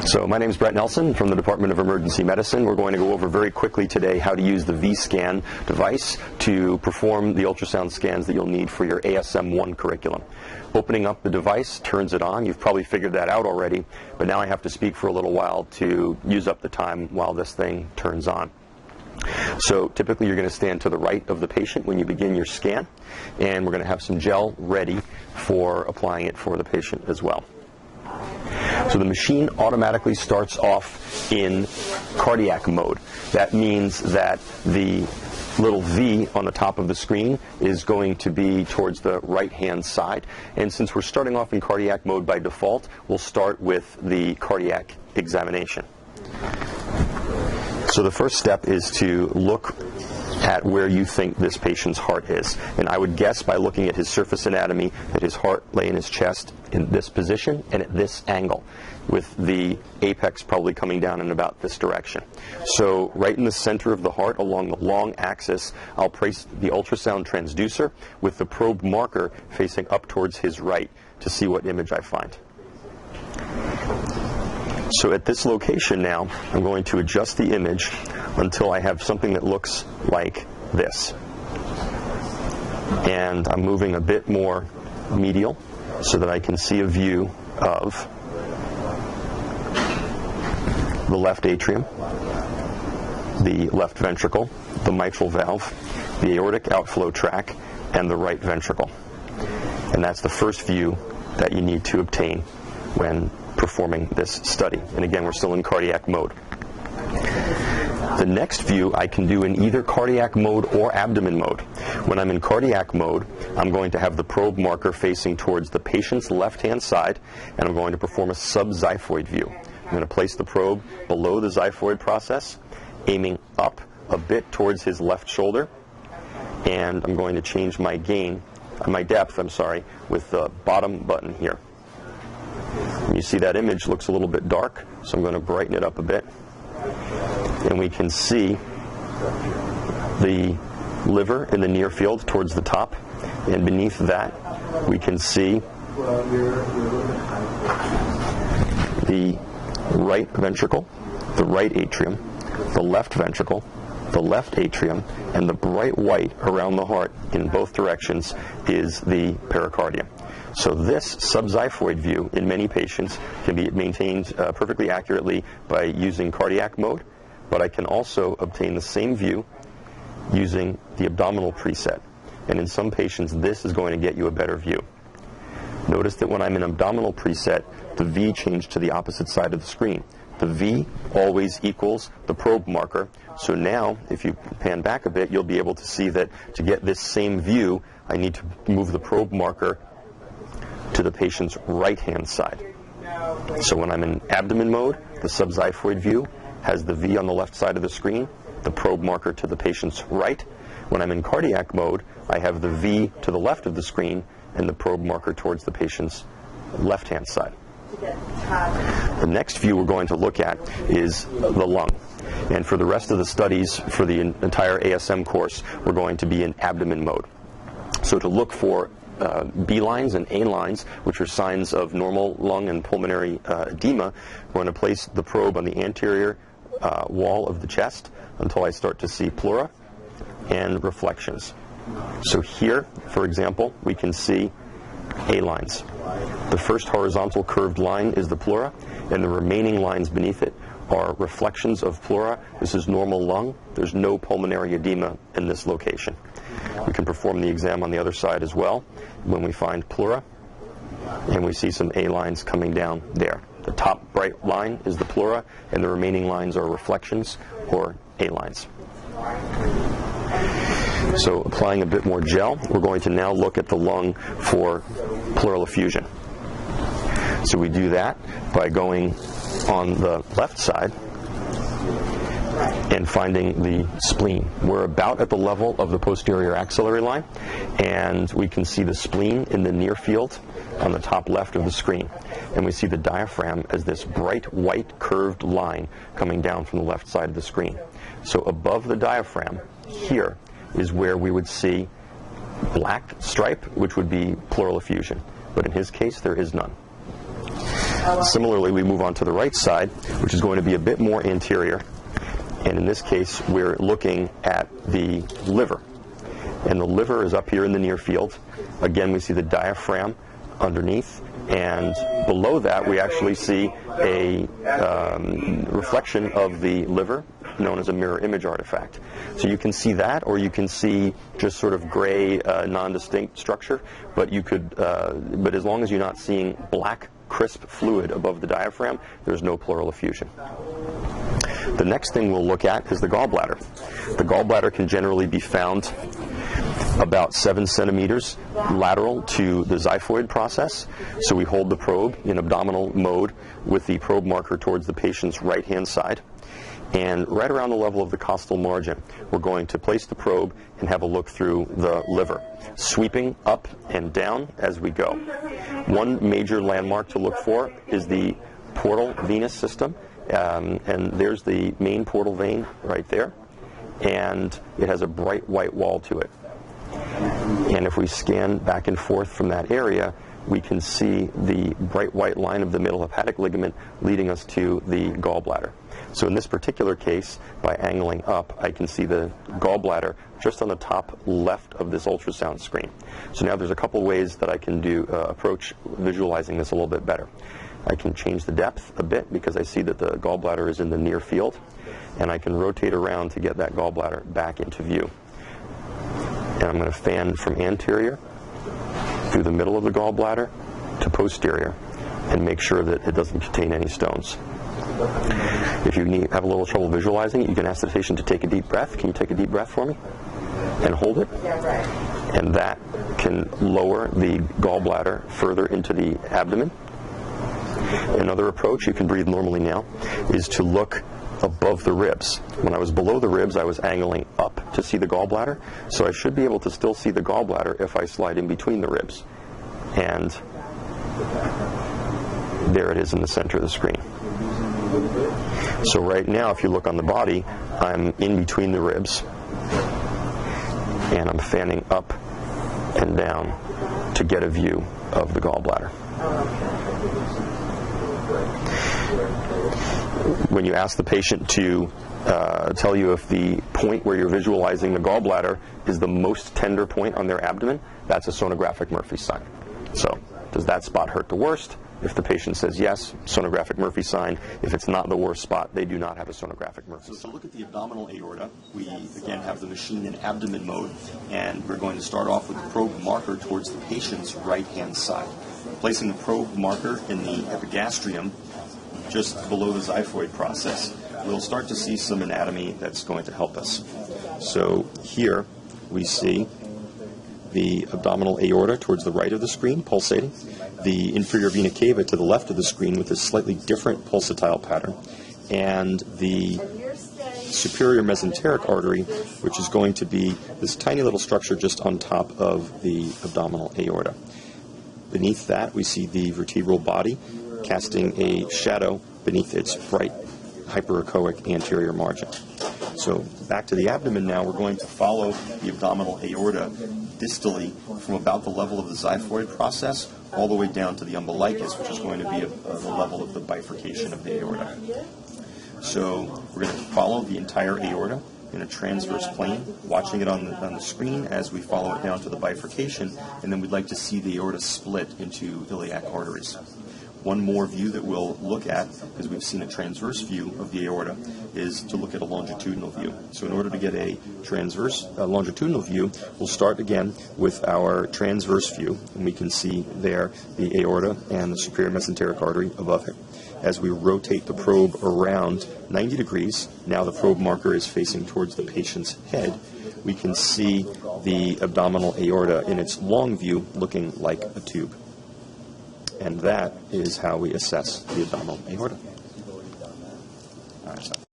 So my name is Brett Nelson from the Department of Emergency Medicine. We're going to go over very quickly today how to use the vScan device to perform the ultrasound scans that you'll need for your ASM-1 curriculum. Opening up the device turns it on. You've probably figured that out already, but now I have to speak for a little while to use up the time while this thing turns on. So typically you're going to stand to the right of the patient when you begin your scan, and we're going to have some gel ready for applying it for the patient as well. So the machine automatically starts off in cardiac mode. That means that the little V on the top of the screen is going to be towards the right-hand side. And since we're starting off in cardiac mode by default, we'll start with the cardiac examination. So the first step is to look at where you think this patient's heart is. And I would guess by looking at his surface anatomy that his heart lay in his chest in this position and at this angle, with the apex probably coming down in about this direction. So right in the center of the heart along the long axis, I'll place the ultrasound transducer with the probe marker facing up towards his right to see what image I find. So at this location now, I'm going to adjust the image until I have something that looks like this. And I'm moving a bit more medial so that I can see a view of the left atrium, the left ventricle, the mitral valve, the aortic outflow tract, and the right ventricle. And that's the first view that you need to obtain when performing this study. And again, we're still in cardiac mode. The next view I can do in either cardiac mode or abdomen mode. When I'm in cardiac mode, I'm going to have the probe marker facing towards the patient's left-hand side, and I'm going to perform a subxiphoid view. I'm going to place the probe below the xiphoid process, aiming up a bit towards his left shoulder, and I'm going to change my depth, with the bottom button here. You see that image looks a little bit dark, so I'm going to brighten it up a bit. And we can see the liver in the near field towards the top, and beneath that we can see the right ventricle, the right atrium, the left ventricle, the left atrium, and the bright white around the heart in both directions is the pericardium. So this subxiphoid view in many patients can be maintained perfectly accurately by using cardiac mode, but I can also obtain the same view using the abdominal preset. And in some patients, this is going to get you a better view. Notice that when I'm in abdominal preset, the V changed to the opposite side of the screen. The V always equals the probe marker. So now, if you pan back a bit, you'll be able to see that to get this same view, I need to move the probe marker to the patient's right-hand side. So when I'm in abdomen mode, the subxiphoid view has the V on the left side of the screen, the probe marker to the patient's right. When I'm in cardiac mode, I have the V to the left of the screen and the probe marker towards the patient's left-hand side. The next view we're going to look at is the lung. And for the rest of the studies for the entire ASM course, we're going to be in abdomen mode. So to look for B lines and A lines, which are signs of normal lung and pulmonary edema, we're going to place the probe on the anterior wall of the chest until I start to see pleura and reflections. So here, for example, we can see A lines. The first horizontal curved line is the pleura, and the remaining lines beneath it are reflections of pleura. This is normal lung. There's no pulmonary edema in this location. We can perform the exam on the other side as well when we find pleura, and we see some A lines coming down there. The top bright line is the pleura, and the remaining lines are reflections or A lines. So applying a bit more gel, we're going to now look at the lung for pleural effusion. So we do that by going on the left side and finding the spleen. We're about at the level of the posterior axillary line, and we can see the spleen in the near field on the top left of the screen. And we see the diaphragm as this bright white curved line coming down from the left side of the screen. So above the diaphragm, here, is where we would see black stripe, which would be pleural effusion. But in his case, there is none. Similarly, we move on to the right side, which is going to be a bit more anterior. And in this case, we're looking at the liver. And the liver is up here in the near field. Again, we see the diaphragm underneath. And below that, we actually see a reflection of the liver, known as a mirror image artifact. So you can see that, or you can see just sort of gray, non-distinct structure. But you could, but as long as you're not seeing black, crisp fluid above the diaphragm, there's no pleural effusion. The next thing we'll look at is the gallbladder. The gallbladder can generally be found about 7 centimeters lateral to the xiphoid process. So we hold the probe in abdominal mode with the probe marker towards the patient's right-hand side. And right around the level of the costal margin, we're going to place the probe and have a look through the liver, sweeping up and down as we go. One major landmark to look for is the portal venous system. And there's the main portal vein right there. And it has a bright white wall to it. And if we scan back and forth from that area, we can see the bright white line of the middle hepatic ligament leading us to the gallbladder. So in this particular case, by angling up, I can see the gallbladder just on the top left of this ultrasound screen. So now there's a couple ways that I can approach visualizing this a little bit better. I can change the depth a bit because I see that the gallbladder is in the near field, and I can rotate around to get that gallbladder back into view. And I'm going to fan from anterior through the middle of the gallbladder to posterior and make sure that it doesn't contain any stones. If you have a little trouble visualizing it, you can ask the patient to take a deep breath. Can you take a deep breath for me? And hold it. And that can lower the gallbladder further into the abdomen. Another approach, you can breathe normally now, is to look above the ribs. When I was below the ribs, I was angling up to see the gallbladder, so I should be able to still see the gallbladder if I slide in between the ribs. And there it is in the center of the screen. So right now, if you look on the body, I'm in between the ribs, and I'm fanning up and down to get a view of the gallbladder. When you ask the patient to tell you if the point where you're visualizing the gallbladder is the most tender point on their abdomen, that's a sonographic Murphy sign. So, does that spot hurt the worst? If the patient says yes, sonographic Murphy sign. If it's not the worst spot, they do not have a sonographic Murphy sign. So to look at the abdominal aorta, we again have the machine in abdomen mode, and we're going to start off with the probe marker towards the patient's right-hand side. Placing the probe marker in the epigastrium, just below the xiphoid process, we'll start to see some anatomy that's going to help us. So here we see the abdominal aorta towards the right of the screen, pulsating, the inferior vena cava to the left of the screen with a slightly different pulsatile pattern, and the superior mesenteric artery, which is going to be this tiny little structure just on top of the abdominal aorta. Beneath that, we see the vertebral body casting a shadow beneath its bright hyperechoic anterior margin. So back to the abdomen now, we're going to follow the abdominal aorta distally from about the level of the xiphoid process all the way down to the umbilicus, which is going to be the level of the bifurcation of the aorta. So we're going to follow the entire aorta in a transverse plane, watching it on the screen as we follow it down to the bifurcation, and then we'd like to see the aorta split into iliac arteries. One more view that we'll look at, because we've seen a transverse view of the aorta, is to look at a longitudinal view. So in order to get a longitudinal view, we'll start again with our transverse view, and we can see there the aorta and the superior mesenteric artery above it. As we rotate the probe around 90 degrees, now the probe marker is facing towards the patient's head, we can see the abdominal aorta in its long view looking like a tube. And that is how we assess the abdominal aorta. All right, so.